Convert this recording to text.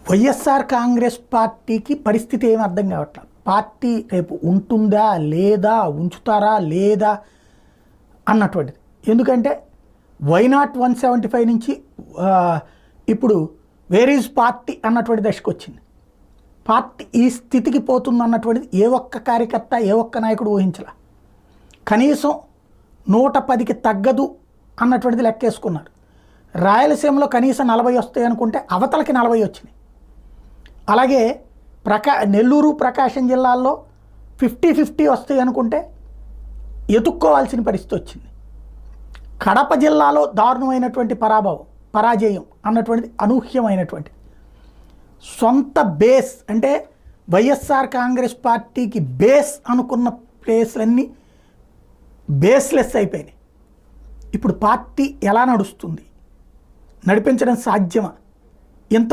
వైఎస్ఆర్ కాంగ్రెస్ పార్టీకి పరిస్థితి ఏమి అర్థం కావట్లేదు. పార్టీ రేపు ఉంటుందా లేదా, ఉంచుతారా లేదా అన్నటువంటిది. ఎందుకంటే వైనాట్ 175 నుంచి ఇప్పుడు వేర్ ఈజ్ పార్టీ అన్నటువంటి దశకు వచ్చింది. పార్టీ ఈ స్థితికి పోతుంది అన్నటువంటిది ఏ ఒక్క కార్యకర్త, ఏ ఒక్క నాయకుడు ఊహించలే. కనీసం 110కి తగ్గదు అన్నటువంటిది లెక్కేసుకున్నారు. రాయలసీమలో కనీసం 40 వస్తాయి అనుకుంటే అవతలకి 40 వచ్చినాయి. అలాగే నెల్లూరు, ప్రకాశం జిల్లాల్లో 50-50 వస్తాయి అనుకుంటే ఎదుక్కోవాల్సిన పరిస్థితి వచ్చింది. కడప జిల్లాలో దారుణమైనటువంటి పరాజయం అన్నటువంటిది అనూహ్యమైనటువంటి సొంత బేస్, అంటే వైఎస్ఆర్ కాంగ్రెస్ పార్టీకి బేస్ అనుకున్న ప్లేస్లన్నీ బేస్లెస్ అయిపోయినాయి. ఇప్పుడు పార్టీ ఎలా నడుస్తుంది, నడిపించడం సాధ్యమా? ఇంత